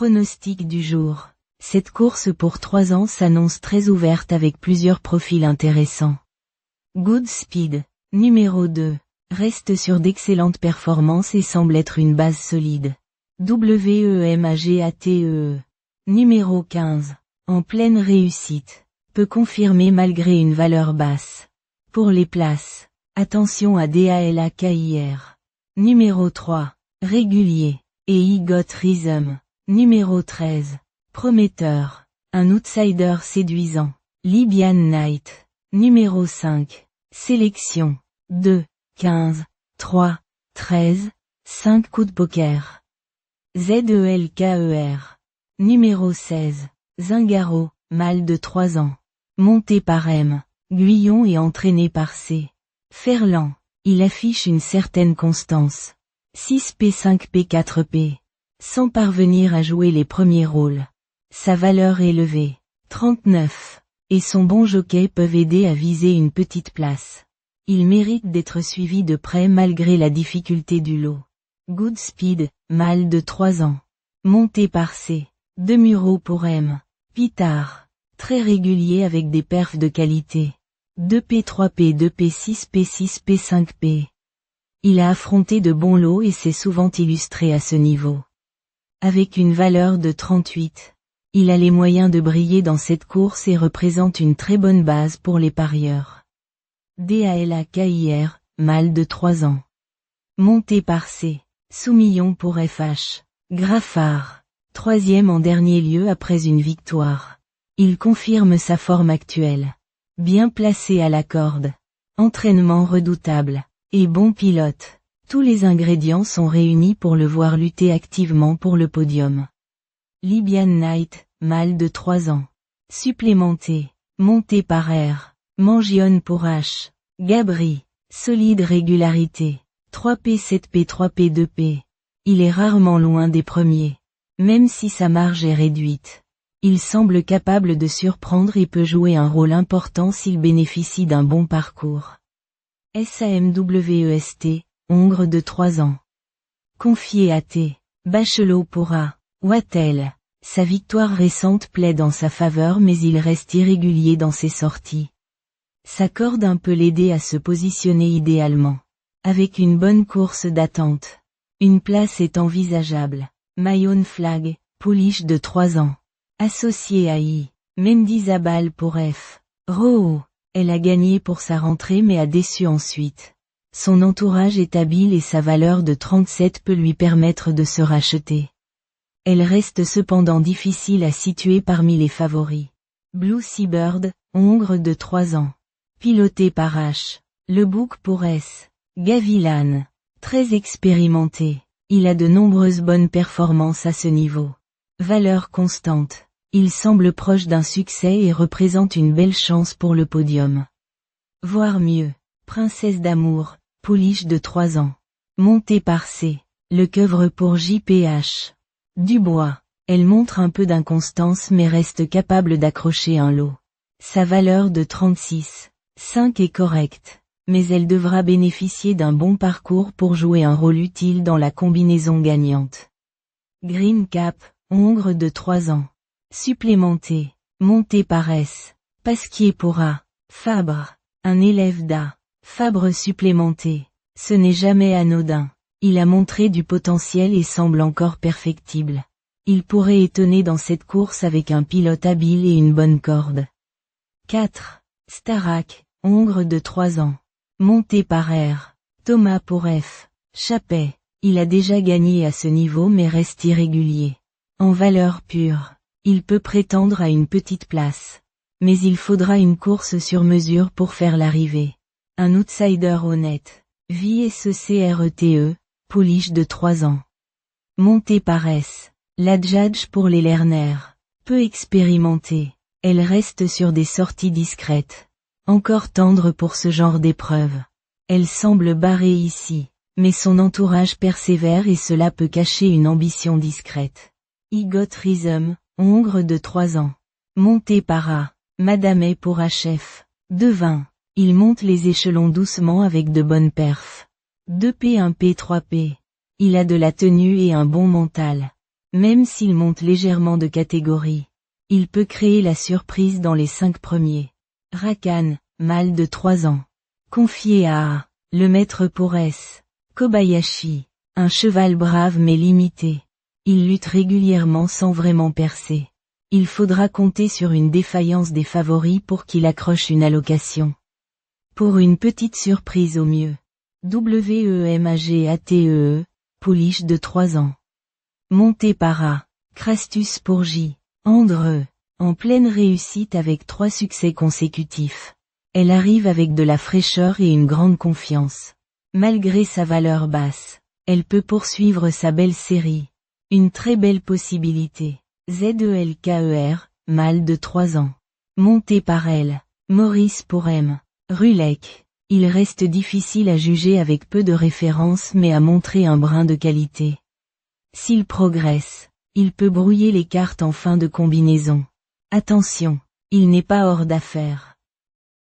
Pronostic du jour. Cette course pour 3 ans s'annonce très ouverte avec plusieurs profils intéressants. Goodspeed, numéro 2, reste sur d'excellentes performances et semble être une base solide. WEMAGATEE, numéro 15, en pleine réussite, peut confirmer malgré une valeur basse. Pour les places, attention à DALAKIR. Numéro 3, régulier, et IGOT Rhythm, numéro 13, prometteur, un outsider séduisant, Libyan Knight, numéro 5, sélection, 2, 15, 3, 13, 5 coups de poker. ZELKER, numéro 16, Zingaro, mâle de 3 ans, monté par M, Guyon et entraîné par C. Ferland, il affiche une certaine constance. 6P5P4P. Sans parvenir à jouer les premiers rôles. Sa valeur élevée, 39, et son bon jockey peuvent aider à viser une petite place. Il mérite d'être suivi de près malgré la difficulté du lot. Goodspeed, mâle de 3 ans. Monté par C. Demureau pour M. Pitard. Très régulier avec des perfs de qualité. 2P3P 2P6P 6P5P. Il a affronté de bons lots et s'est souvent illustré à ce niveau. Avec une valeur de 38, il a les moyens de briller dans cette course et représente une très bonne base pour les parieurs. DALAKIR, mâle de 3 ans. Monté par C. Soumillon pour FH. Graffard. 3e en dernier lieu après une victoire. Il confirme sa forme actuelle. Bien placé à la corde. Entraînement redoutable. Et bon pilote. Tous les ingrédients sont réunis pour le voir lutter activement pour le podium. Libyan Knight, mâle de 3 ans. Supplémenté. Monté par R. Mangione pour H. Gabri. Solide régularité. 3P 7P 3P 2P. Il est rarement loin des premiers. Même si sa marge est réduite. Il semble capable de surprendre et peut jouer un rôle important s'il bénéficie d'un bon parcours. SAMWEST, Hongre de 3 ans. Confié à T. Bachelot pour A. Wattel. Sa victoire récente plaide en sa faveur mais il reste irrégulier dans ses sorties. Sa corde peut l'aider à se positionner idéalement. Avec une bonne course d'attente. Une place est envisageable. Mayone Flag, pouliche de 3 ans. Associé à I. Mendizabal pour F. Roho. Elle a gagné pour sa rentrée mais a déçu ensuite. Son entourage est habile et sa valeur de 37 peut lui permettre de se racheter. Elle reste cependant difficile à situer parmi les favoris. Blue Seabird, Hongre de 3 ans. Piloté par H. Le Bouc pour S. Gavilan. Très expérimenté. Il a de nombreuses bonnes performances à ce niveau. Valeur constante. Il semble proche d'un succès et représente une belle chance pour le podium. Voire mieux. Princesse d'amour, pouliche de 3 ans. Montée par C. Le Keuvre pour JPH. Dubois. Elle montre un peu d'inconstance mais reste capable d'accrocher un lot. Sa valeur de 36,5 est correcte. Mais elle devra bénéficier d'un bon parcours pour jouer un rôle utile dans la combinaison gagnante. Green Cap, Hongre de 3 ans. Supplémenté. Monté par S. Pasquier pour A. Fabre. Un élève d'A. Fabre supplémenté. Ce n'est jamais anodin. Il a montré du potentiel et semble encore perfectible. Il pourrait étonner dans cette course avec un pilote habile et une bonne corde. 4. Starak, Hongre de 3 ans. Monté par R. Thomas pour F. Chappet. Il a déjà gagné à ce niveau mais reste irrégulier. En valeur pure. Il peut prétendre à une petite place. Mais il faudra une course sur mesure pour faire l'arrivée. Un outsider honnête. VSECRETE, pouliche de 3 ans. Monté par S. L'Adjadj pour les Lerner. Peu expérimentée. Elle reste sur des sorties discrètes. Encore tendre pour ce genre d'épreuve. Elle semble barrée ici. Mais son entourage persévère et cela peut cacher une ambition discrète. IGOT Rhythm, Hongre de 3 ans. Monté par A. Madame pour HF. Devin. Il monte les échelons doucement avec de bonnes perfs. 2P 1P 3P. Il a de la tenue et un bon mental. Même s'il monte légèrement de catégorie, il peut créer la surprise dans les 5 premiers. Rakan, mâle de 3 ans. Confié à le maître pour S. Kobayashi, un cheval brave mais limité. Il lutte régulièrement sans vraiment percer. Il faudra compter sur une défaillance des favoris pour qu'il accroche une allocation. Pour une petite surprise au mieux. WEMAGATEE, pouliche de 3 ans. Montée par A. Crastus pour J. Andreux, en pleine réussite avec 3 succès consécutifs. Elle arrive avec de la fraîcheur et une grande confiance. Malgré sa valeur basse, elle peut poursuivre sa belle série. Une très belle possibilité. ZELKER, mâle de 3 ans. Monté par elle. Maurice pour M. Rulec. Il reste difficile à juger avec peu de références mais à montrer un brin de qualité. S'il progresse, il peut brouiller les cartes en fin de combinaison. Attention, il n'est pas hors d'affaire.